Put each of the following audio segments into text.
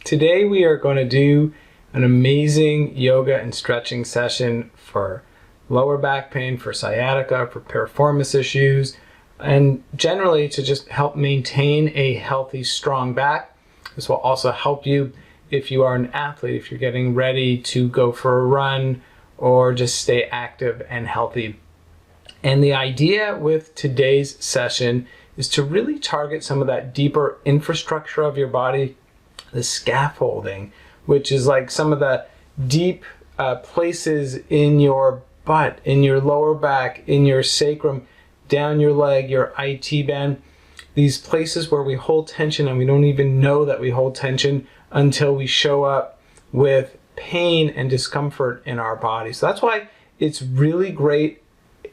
Today we are going to do an amazing yoga and stretching session for lower back pain, for sciatica, for piriformis issues, and generally to just help maintain a healthy, strong back. This will also help you if you are an athlete, if you're getting ready to go for a run or just stay active and healthy. And the idea with today's session is to really target some of that deeper infrastructure of your body, the scaffolding, which is like some of the deep places in your butt, in your lower back, in your sacrum, down your leg, your IT band, these places where we hold tension and we don't even know that we hold tension until we show up with pain and discomfort in our body. So that's why it's really great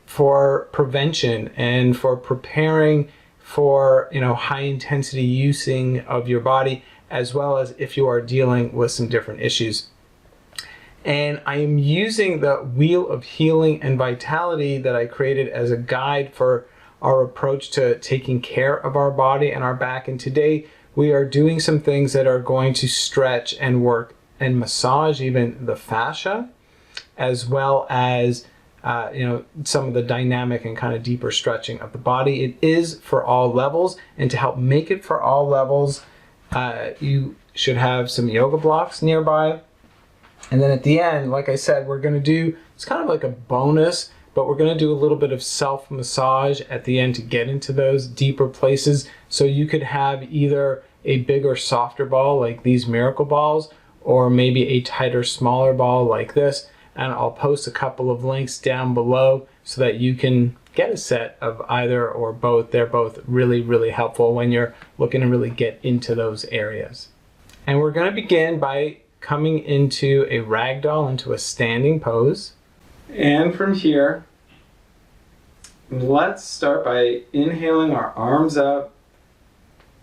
for prevention and for preparing for high intensity using of your body, as well as if you are dealing with some different issues. And I am using the Wheel of Healing and Vitality that I created as a guide for our approach to taking care of our body and our back. And today we are doing some things that are going to stretch and work and massage even the fascia, as well as some of the dynamic and kind of deeper stretching of the body. It is for all levels, and to help make it for all levels, you should have some yoga blocks nearby. And then at the end, like I said, we're going to do, it's kind of like a bonus, but we're going to do a little bit of self-massage at the end to get into those deeper places. So you could have either a bigger, softer ball like these miracle balls, or maybe a tighter, smaller ball like this. And I'll post a couple of links down below so that you can get a set of either or both. They're both really, really helpful when you're looking to really get into those areas. And we're going to begin by coming into a ragdoll, into a standing pose. And from here, let's start by inhaling our arms up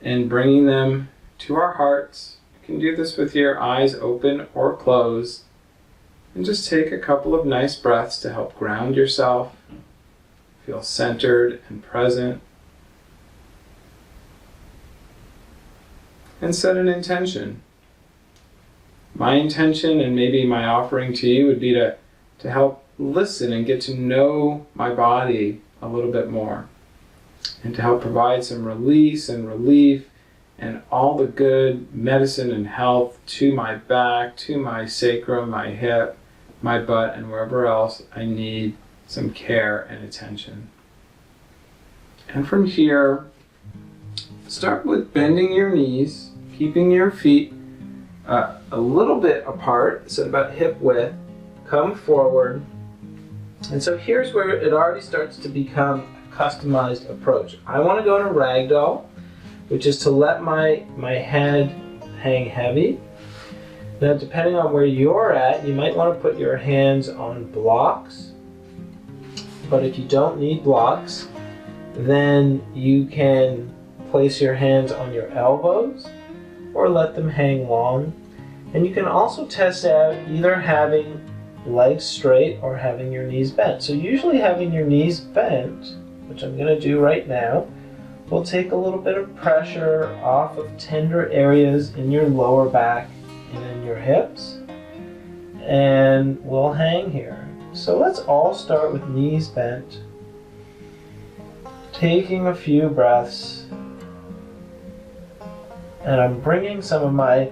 and bringing them to our hearts. You can do this with your eyes open or closed. And just take a couple of nice breaths to help ground yourself, feel centered and present. And set an intention. My intention, and maybe my offering to you, would be to help listen and get to know my body a little bit more, and to help provide some release and relief and all the good medicine and health to my back, to my sacrum, my hip, my butt, and wherever else I need some care and attention. And from here, start with bending your knees, keeping your feet a little bit apart, so about hip width. Come forward. And so here's where it already starts to become a customized approach. I want to go into ragdoll, which is to let my head hang heavy. Now, depending on where you're at, you might want to put your hands on blocks. But if you don't need blocks, then you can place your hands on your elbows or let them hang long. And you can also test out either having legs straight or having your knees bent. So usually having your knees bent, which I'm going to do right now, will take a little bit of pressure off of tender areas in your lower back and in your hips, and we'll hang here. So let's all start with knees bent, taking a few breaths, and I'm bringing some of my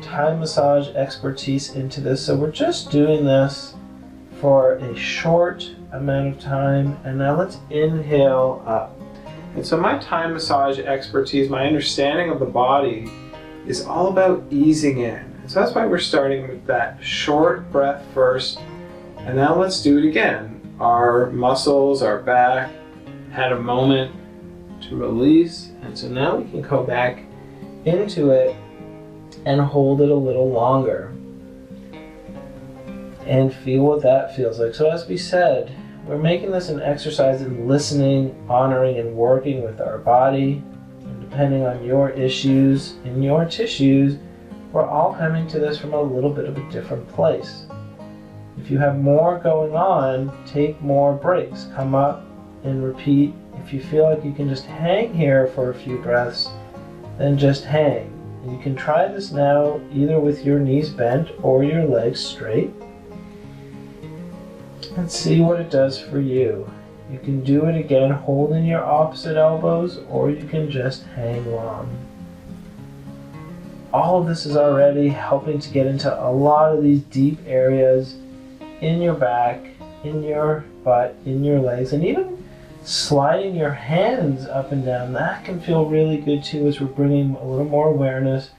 Thai massage expertise into this. So we're just doing this for a short amount of time, and now let's inhale up. And so my Thai massage expertise, my understanding of the body, is all about easing in. So that's why we're starting with that short breath first. And now let's do it again. Our muscles, our back, had a moment to release. And so now we can go back into it and hold it a little longer. And feel what that feels like. So as we said, we're making this an exercise in listening, honoring, and working with our body. Depending on your issues in your tissues, we're all coming to this from a little bit of a different place. If you have more going on, take more breaks. Come up and repeat. If you feel like you can just hang here for a few breaths, then just hang. You can try this now either with your knees bent or your legs straight. And see what it does for you. You can do it again holding your opposite elbows, or you can just hang long. All of this is already helping to get into a lot of these deep areas in your back, in your butt, in your legs, and even sliding your hands up and down. That can feel really good too, as we're bringing a little more awareness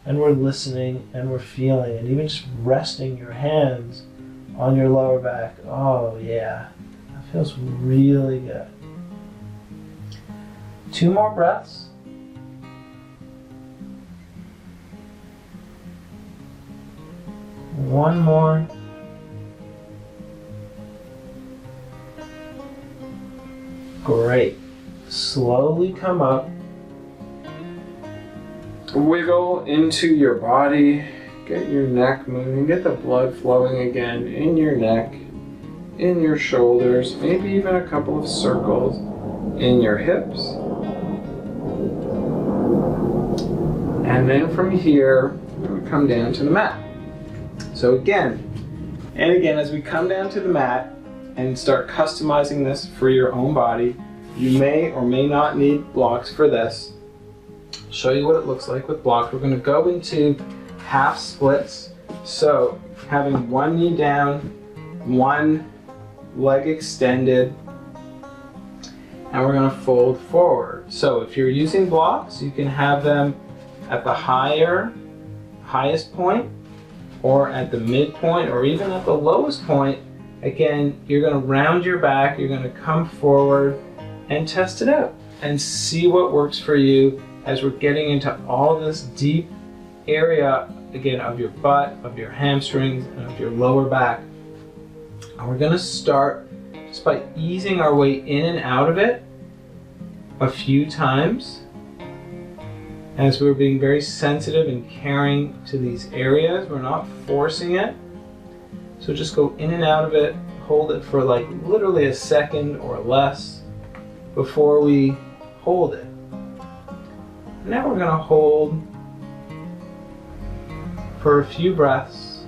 and we're listening and we're feeling, and even just resting your hands on your lower back. Oh yeah, that feels really good. 2 more breaths. One more. Great. Slowly come up. Wiggle into your body. Get your neck moving. Get the blood flowing again in your neck, in your shoulders, maybe even a couple of circles in your hips. And then from here, we're going to come down to the mat. So again, and again, as we come down to the mat and start customizing this for your own body, you may or may not need blocks for this. I'll show you what it looks like with blocks. We're going to go into half splits. So having one knee down, one leg extended, and we're going to fold forward. So if you're using blocks, you can have them at the highest point, or at the midpoint, or even at the lowest point. Again, you're going to round your back, you're going to come forward and test it out and see what works for you as we're getting into all this deep area, again, of your butt, of your hamstrings, and of your lower back. And we're going to start just by easing our way in and out of it a few times, as we're being very sensitive and caring to these areas. We're not forcing it. So just go in and out of it, hold it for like literally a second or less before we hold it. Now we're going to hold for a few breaths.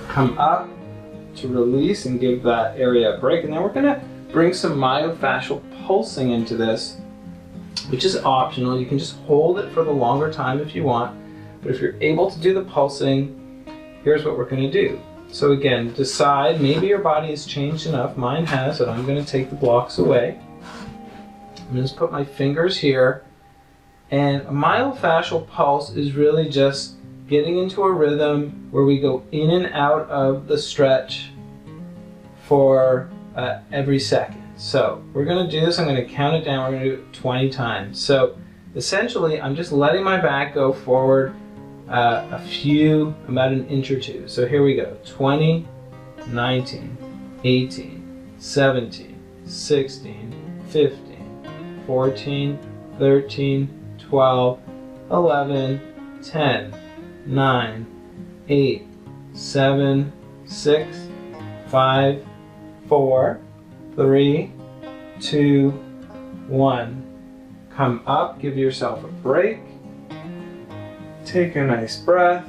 Come up to release and give that area a break. And then we're going to bring some myofascial pulsing into this, which is optional. You can just hold it for the longer time if you want, but if you're able to do the pulsing, here's what we're going to do. So again, decide, maybe your body has changed enough, mine has, that I'm going to take the blocks away. I'm going to just put my fingers here, and a myofascial pulse is really just getting into a rhythm where we go in and out of the stretch for every second. So we're going to do this, I'm going to count it down, we're going to do it 20 times. So essentially, I'm just letting my back go forward about an inch or two. So here we go. 20, 19, 18, 17, 16, 15, 14, 13, 12, 11, 10, 9, 8, 7, 6, 5, 4, 3, 2, 1. Come up, give yourself a break. Take a nice breath.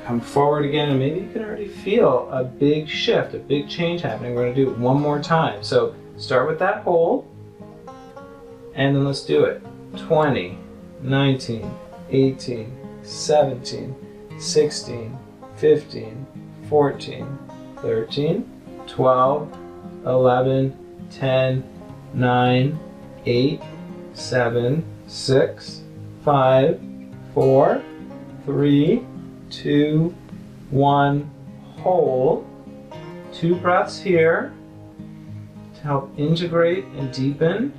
Come forward again, and maybe you can already feel a big shift, a big change happening. We're going to do it one more time. So start with that hold, and then let's do it. 20, 19, 18, 17, 16, 15, 14, 13, 12, 11, 10, 9, 8, 7, 6, 5, 4, 3, 2, 1. Hold. 2 breaths here to help integrate and deepen.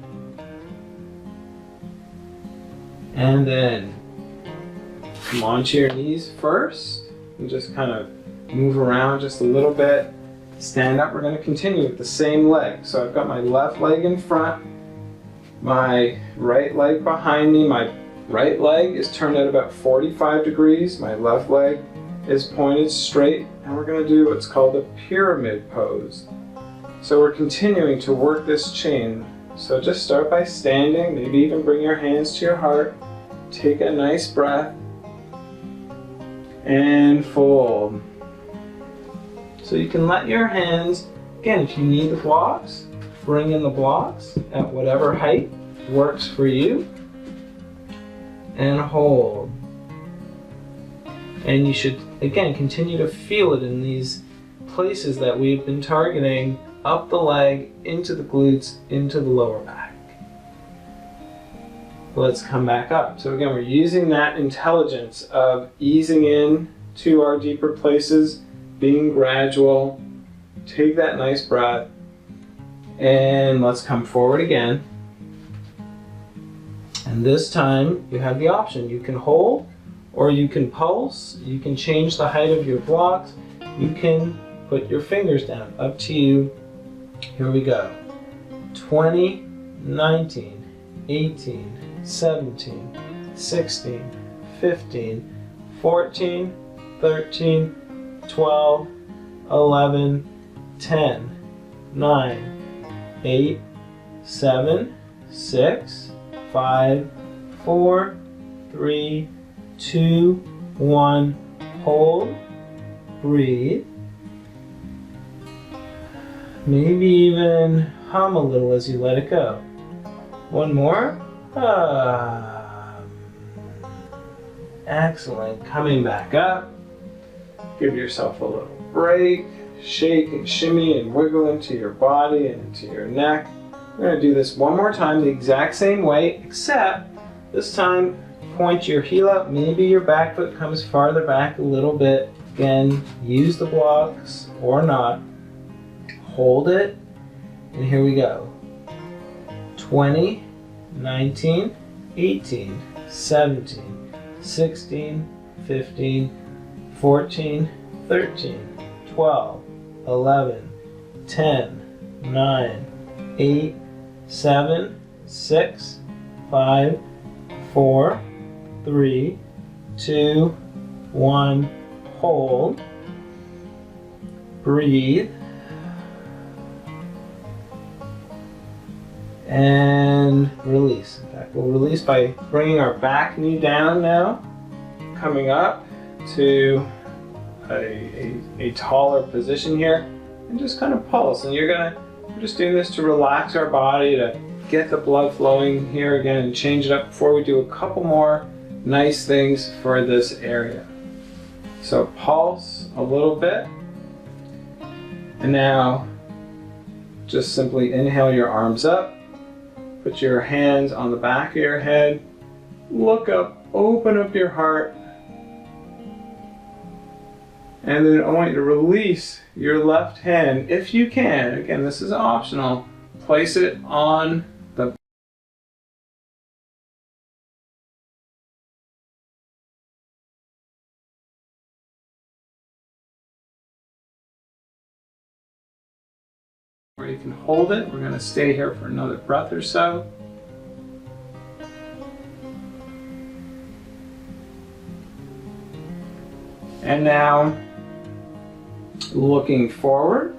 And then come onto your knees first and just kind of move around just a little bit. Stand up. We're going to continue with the same leg. So I've got my left leg in front, my right leg behind me. My right leg is turned at about 45 degrees. My left leg is pointed straight, and we're going to do what's called a pyramid pose. So we're continuing to work this chain. So just start by standing, maybe even bring your hands to your heart. Take a nice breath and fold. So you can let your hands, again, if you need the blocks, bring in the blocks at whatever height works for you and hold. And you should, again, continue to feel it in these places that we've been targeting, up the leg, into the glutes, into the lower back. Let's come back up. So again, we're using that intelligence of easing in to our deeper places, being gradual. Take that nice breath, and let's come forward again. And this time you have the option. You can hold or you can pulse. You can change the height of your blocks. You can put your fingers down. Up to you. Here we go. 20, 19, 18, 17, 16, 15, 14, 13, 12, 11, 10, 9, 8, 7, 6, 5, 4, 3, 2, 1. Hold. Breathe. Maybe even hum a little as you let it go. One more. Excellent. Coming back up. Give yourself a little break. Shake and shimmy and wiggle into your body and into your neck. We're going to do this one more time the exact same way, except this time point your heel up. Maybe your back foot comes farther back a little bit. Again, use the blocks or not. Hold it, and here we go. 20, 19, 18, 17, 16, 15, 14, 13, 12, 11, 10, 9, 8, 7, 6, 5, 4, 3, 2, 1. Hold. Breathe. And release. In fact, we'll release by bringing our back knee down now, coming up to a taller position here, and just kind of pulse. And we're just doing this to relax our body, to get the blood flowing here again, and change it up before we do a couple more nice things for this area. So pulse a little bit, and now just simply inhale your arms up. Put your hands on the back of your head. Look up, open up your heart. And then I want you to release your left hand, if you can. Again, this is optional. Place it on the where you can hold it. We're going to stay here for another breath or so. And now, looking forward.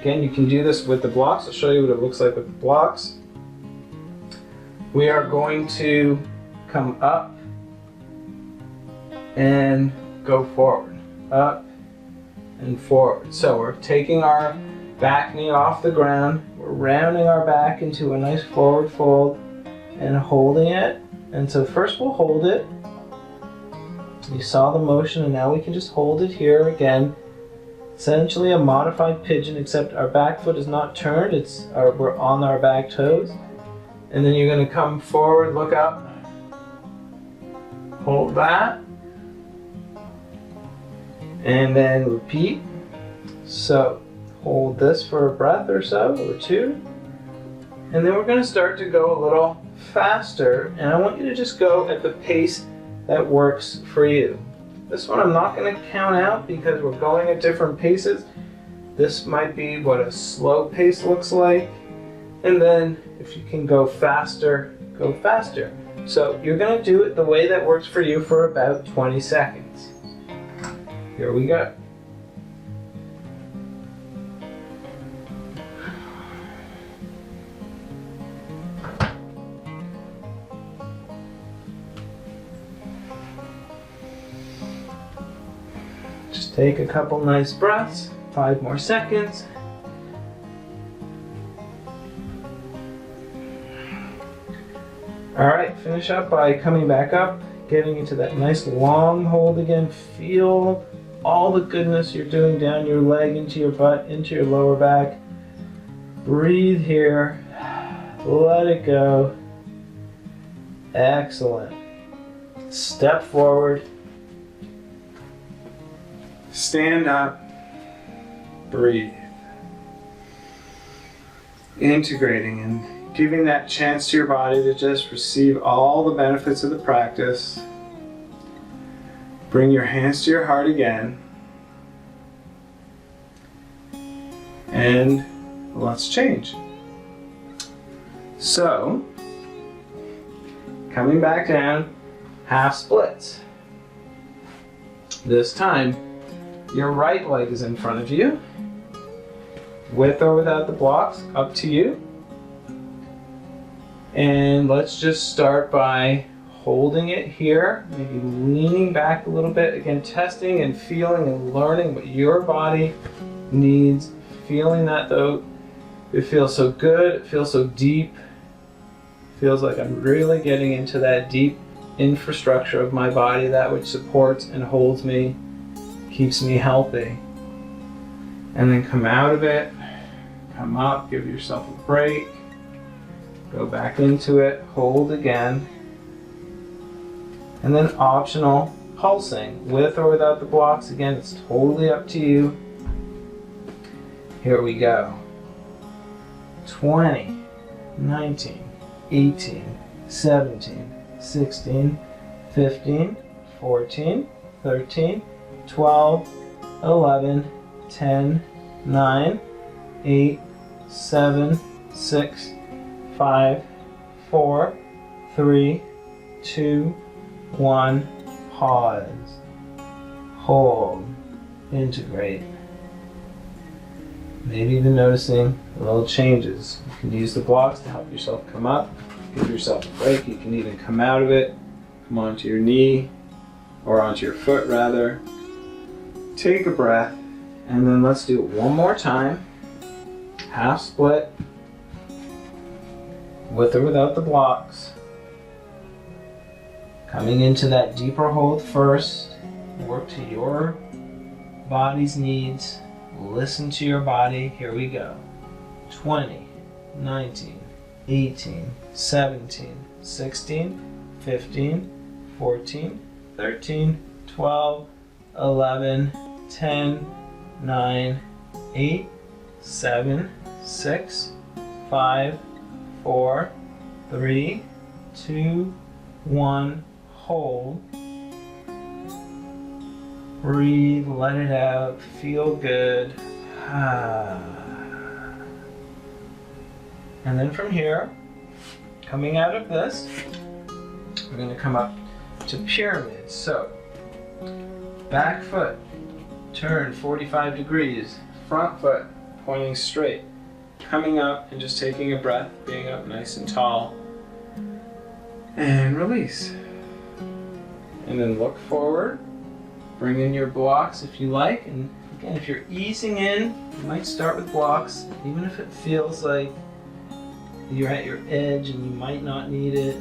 Again, you can do this with the blocks. I'll show you what it looks like with the blocks. We are going to come up and go forward. Up and forward. So we're taking our back knee off the ground. We're rounding our back into a nice forward fold and holding it. And so first we'll hold it. You saw the motion, and now we can just hold it here again. Essentially a modified pigeon, except our back foot is not turned, we're on our back toes. And then you're going to come forward, look up, hold that, and then repeat. So hold this for a breath or so, or two. And then we're going to start to go a little faster, and I want you to just go at the pace that works for you. This one I'm not going to count out because we're going at different paces. This might be what a slow pace looks like. And then if you can go faster, go faster. So you're going to do it the way that works for you for about 20 seconds. Here we go. Take a couple nice breaths, 5 more seconds. All right, finish up by coming back up, getting into that nice long hold again. Feel all the goodness you're doing down your leg, into your butt, into your lower back. Breathe here, let it go. Excellent. Step forward, stand up, breathe. Integrating and giving that chance to your body to just receive all the benefits of the practice. Bring your hands to your heart again. And let's change. So, coming back down, half splits. This time, your right leg is in front of you. With or without the blocks, up to you. And let's just start by holding it here, maybe leaning back a little bit, again testing and feeling and learning what your body needs. Feeling that though, it feels so good, it feels so deep. Feels like I'm really getting into that deep infrastructure of my body, that which supports and holds me, keeps me healthy. And then come out of it, come up, give yourself a break, go back into it, hold again. And then optional pulsing, with or without the blocks. Again, it's totally up to you. Here we go. 20, 19, 18, 17, 16, 15, 14, 13, 12, 11, 10, 9, 8, 7, 6, 5, 4, 3, 2, 1, pause, hold, integrate. Maybe even noticing little changes. You can use the blocks to help yourself come up, give yourself a break. You can even come out of it, come onto your knee, or onto your foot rather. Take a breath, and then let's do it one more time. Half split, with or without the blocks. Coming into that deeper hold first. Work to your body's needs. Listen to your body. Here we go. 20, 19, 18, 17, 16, 15, 14, 13, 12, 11, 10, 9, 8, 7, 6, 5, 4, 3, 2, 1. Hold. Breathe, let it out, feel good. And then from here, coming out of this, we're going to come up to pyramids. So, back foot, turn 45 degrees, front foot pointing straight, coming up and just taking a breath, being up nice and tall, and release. And then look forward, bring in your blocks if you like, and again, if you're easing in, you might start with blocks, even if it feels like you're at your edge and you might not need it.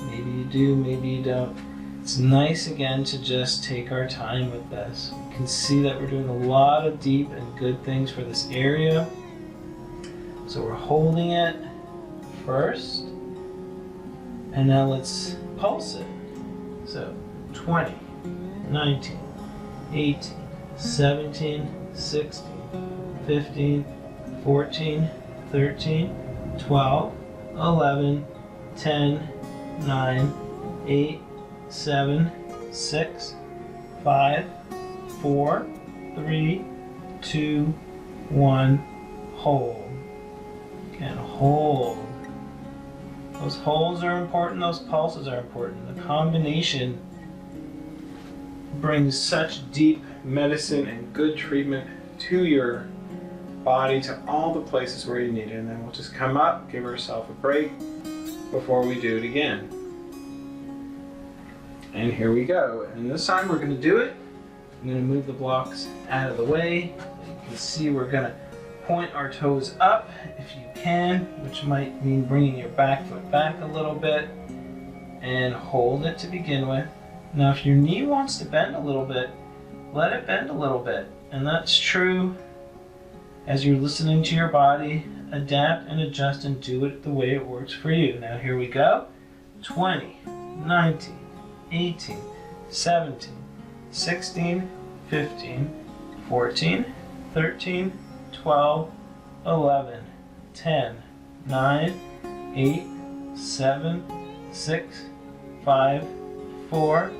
Maybe you do, maybe you don't. It's nice again to just take our time with this. You can see that we're doing a lot of deep and good things for this area. So we're holding it first, and now let's pulse it. So 20, 19, 18, 17, 16, 15, 14, 13, 12, 11, 10, 9, 8, 7, 6, 5, 4, 3, 2, 1, hold. Again, hold. Those holds are important, those pulses are important. The combination brings such deep medicine and good treatment to your body, to all the places where you need it. And then we'll just come up, give ourselves a break before we do it again. And here we go. And this time we're going to do it I'm going to move the blocks out of the way. You can see we're going to point our toes up if you can, which might mean bringing your back foot back a little bit, and hold it to begin with. Now if your knee wants to bend a little bit, let it bend a little bit. And that's true as you're listening to your body. Adapt and adjust and do it the way it works for you. Now here we go. 20, 19, 18, 17, 16, 15, 14, 13, 12, 11, 10, 9, 8, 7, 6, 5, 4,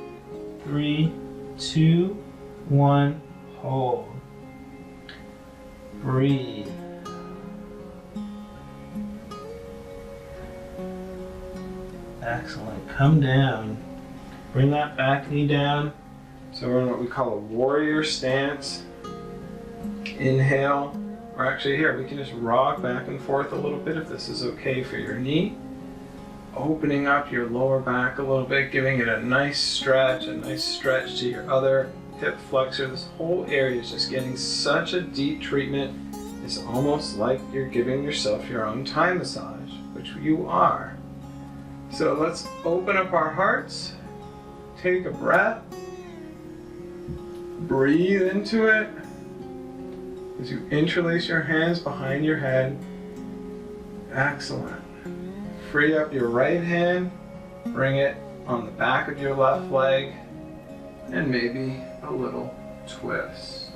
3, 2, 1, hold. Breathe. Excellent. Come down. Bring that back knee down. So we're in what we call a warrior stance. Inhale. Or actually here, we can just rock back and forth a little bit if this is okay for your knee. Opening up your lower back a little bit, giving it a nice stretch to your other hip flexor. This whole area is just getting such a deep treatment. It's almost like you're giving yourself your own Thai massage, which you are. So let's open up our hearts, take a breath, breathe into it as you interlace your hands behind your head. Excellent. Free up your right hand, bring it on the back of your left leg, and maybe a little twist.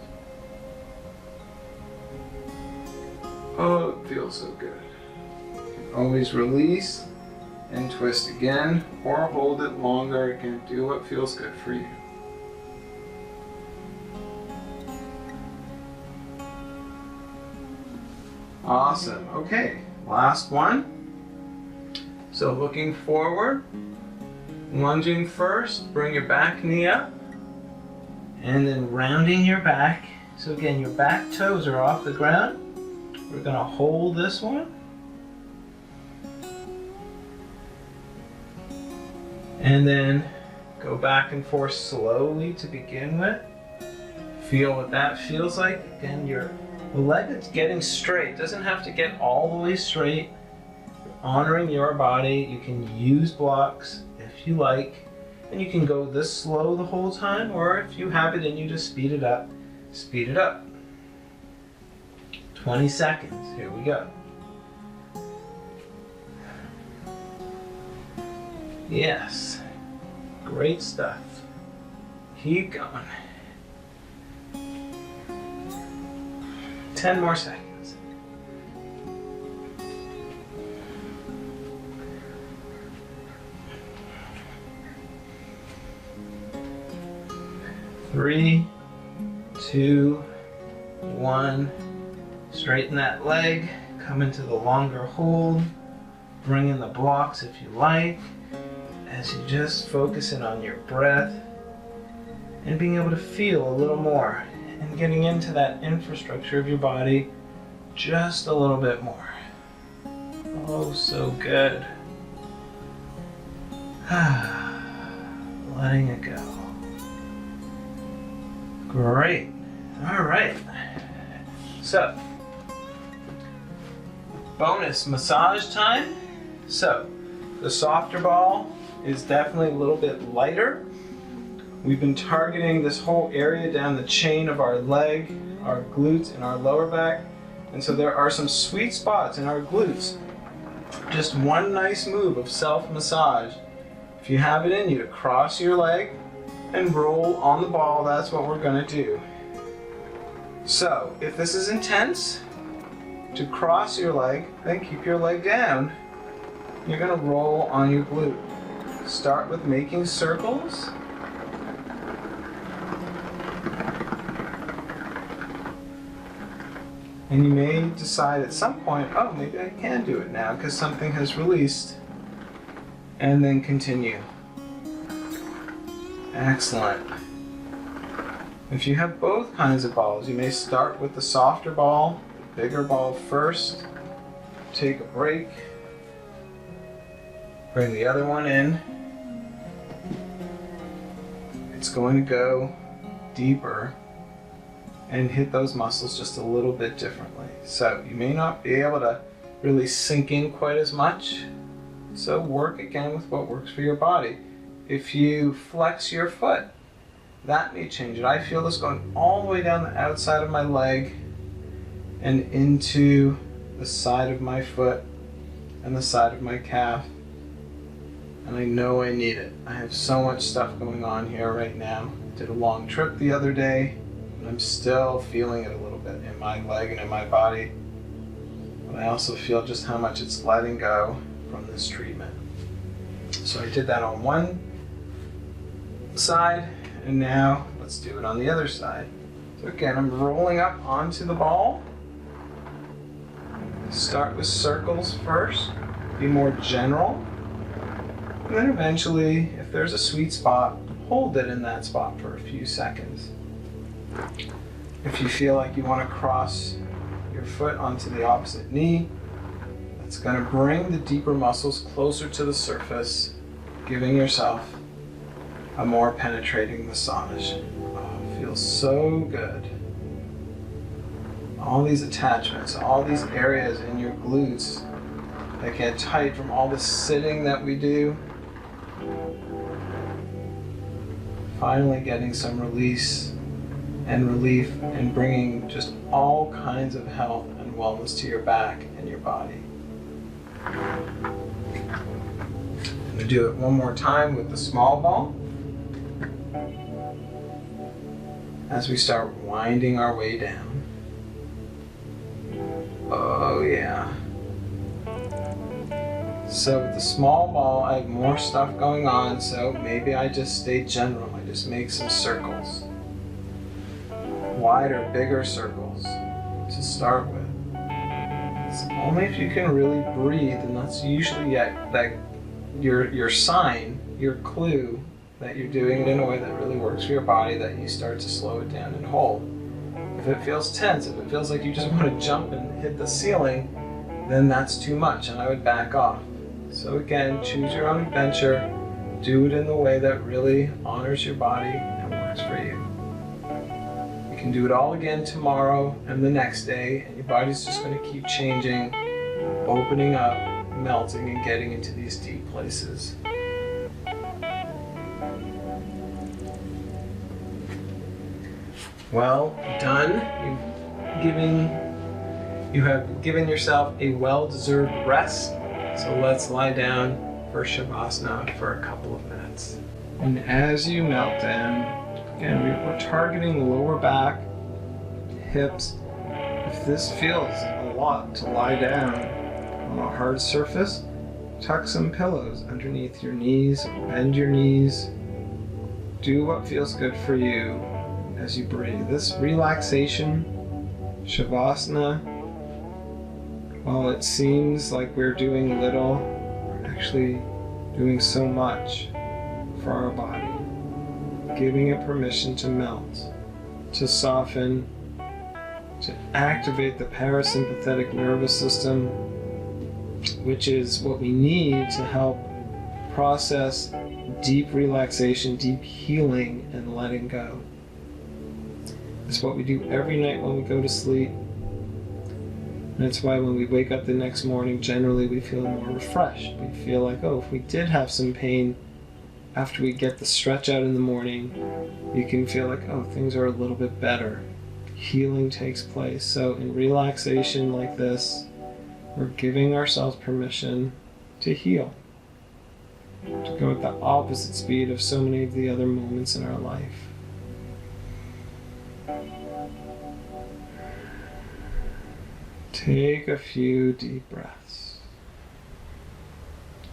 Oh, it feels so good. You can always release and twist again, or hold it longer. Again, do what feels good for you. Awesome. Okay, last one. So looking forward, lunging first, bring your back knee up, and then rounding your back. So again, your back toes are off the ground. We're going to hold this one. And then go back and forth slowly to begin with. Feel what that feels like. Again, the leg is getting straight. Doesn't have to get all the way straight. You're honoring your body. You can use blocks if you like. And you can go this slow the whole time, or if you have it in you to speed it up, speed it up. 20 seconds. Here we go. Yes. Great stuff. Keep going. 10 more seconds. Three, 2, 1. Straighten that leg. Come into the longer hold. Bring in the blocks if you like. As you just focus in on your breath and being able to feel a little more and getting into that infrastructure of your body just a little bit more. Oh, so good. Letting it go. Great. All right. So, bonus massage time. So, the softer ball is definitely a little bit lighter. We've been targeting this whole area down the chain of our leg, our glutes, and our lower back. And so there are some sweet spots in our glutes. Just one nice move of self-massage. If you have it in you to cross your leg and roll on the ball, that's what we're gonna do. So, if this is intense, to cross your leg, then keep your leg down. You're gonna roll on your glute. Start with making circles. And you may decide at some point, oh, maybe I can do it now because something has released. And then continue. Excellent. If you have both kinds of balls, you may start with the softer ball, the bigger ball first. Take a break. Bring the other one in. It's going to go deeper and hit those muscles just a little bit differently. So you may not be able to really sink in quite as much. So work again with what works for your body. If you flex your foot, that may change it. I feel this going all the way down the outside of my leg and into the side of my foot and the side of my calf. And I know I need it. I have so much stuff going on here right now. I did a long trip the other day, and I'm still feeling it a little bit in my leg and in my body. But I also feel just how much it's letting go from this treatment. So I did that on one side, and now let's do it on the other side. So again, I'm rolling up onto the ball. Start with circles first, be more general. And then eventually, if there's a sweet spot, hold it in that spot for a few seconds. If you feel like you want to cross your foot onto the opposite knee, that's going to bring the deeper muscles closer to the surface, giving yourself a more penetrating massage. Oh, it feels so good. All these attachments, all these areas in your glutes that get tight from all the sitting that we do, finally getting some release and relief and bringing just all kinds of health and wellness to your back and your body. I'm going to do it one more time with the small ball as we start winding our way down. Oh yeah. So with the small ball, I have more stuff going on, so maybe I just stay general. I just make some circles. Wider, bigger circles to start with. It's only if you can really breathe, and that's usually that your sign, your clue that you're doing it in a way that really works for your body, that you start to slow it down and hold. If it feels tense, if it feels like you just want to jump and hit the ceiling, then that's too much and I would back off. So again, choose your own adventure. Do it in the way that really honors your body and works for you. You can do it all again tomorrow and the next day, and your body's just going to keep changing, opening up, melting, and getting into these deep places. Well done. You have given yourself a well-deserved rest. So let's lie down for Shavasana for a couple of minutes. And as you melt down, again, we're targeting lower back, hips. If this feels a lot to lie down on a hard surface, tuck some pillows underneath your knees, bend your knees. Do what feels good for you as you breathe. This relaxation, Shavasana, while it seems like we're doing little, we're actually doing so much for our body. Giving it permission to melt, to soften, to activate the parasympathetic nervous system, which is what we need to help process deep relaxation, deep healing, and letting go. It's what we do every night when we go to sleep. And that's why when we wake up the next morning, generally we feel more refreshed. We feel like, oh, if we did have some pain, after we get the stretch out in the morning, you can feel like, oh, things are a little bit better. Healing takes place. So in relaxation like this, we're giving ourselves permission to heal, to go at the opposite speed of so many of the other moments in our life. Take a few deep breaths.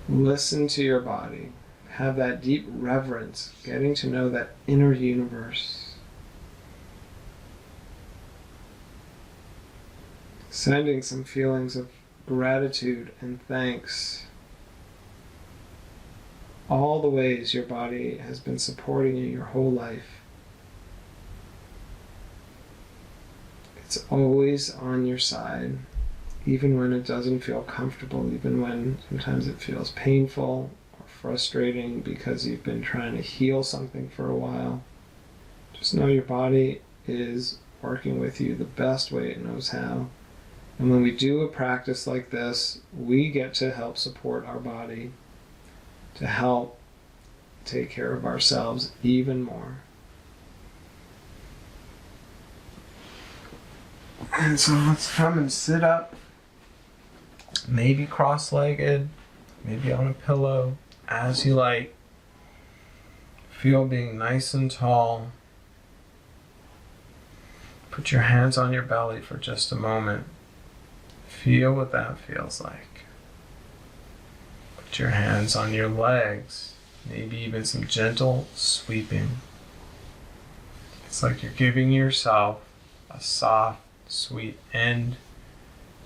Listen to your body. Have that deep reverence, getting to know that inner universe. Sending some feelings of gratitude and thanks. All the ways your body has been supporting you your whole life. It's always on your side, even when it doesn't feel comfortable, even when sometimes it feels painful or frustrating because you've been trying to heal something for a while. Just know your body is working with you the best way it knows how. And when we do a practice like this, we get to help support our body, to help take care of ourselves even more. And so let's come and sit up, maybe cross-legged, maybe on a pillow, as you like. Feel being nice and tall. Put your hands on your belly for just a moment. Feel what that feels like. Put your hands on your legs, maybe even some gentle sweeping. It's like you're giving yourself a soft, sweet end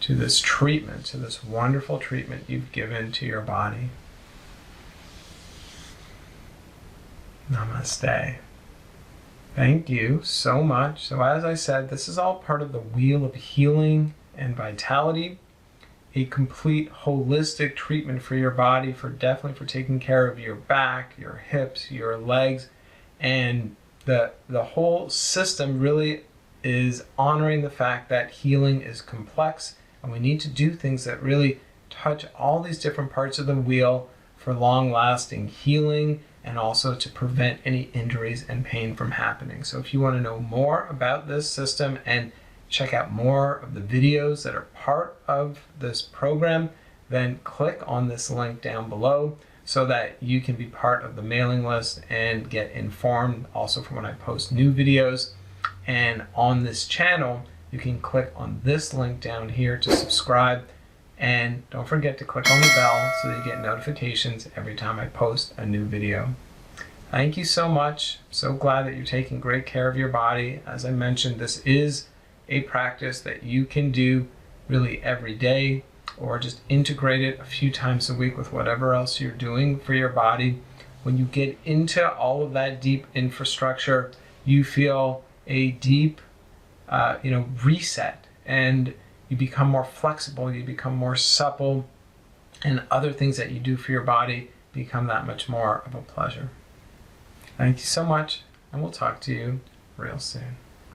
to this treatment, to this wonderful treatment you've given to your body. Namaste. Thank you so much. So as I said, this is all part of the wheel of healing and vitality, a complete holistic treatment for your body, definitely for taking care of your back, your hips, your legs, and the whole system really is honoring the fact that healing is complex, and we need to do things that really touch all these different parts of the wheel for long-lasting healing, and also to prevent any injuries and pain from happening. So if you want to know more about this system and check out more of the videos that are part of this program, then click on this link down below so that you can be part of the mailing list and get informed also from when I post new videos. And on this channel, you can click on this link down here to subscribe. And don't forget to click on the bell so that you get notifications every time I post a new video. Thank you so much. I'm so glad that you're taking great care of your body. As I mentioned, this is a practice that you can do really every day, or just integrate it a few times a week with whatever else you're doing for your body. When you get into all of that deep infrastructure, you feel a deep reset, and you become more flexible, you become more supple, and other things that you do for your body become that much more of a pleasure. Thank you so much, and we'll talk to you real soon.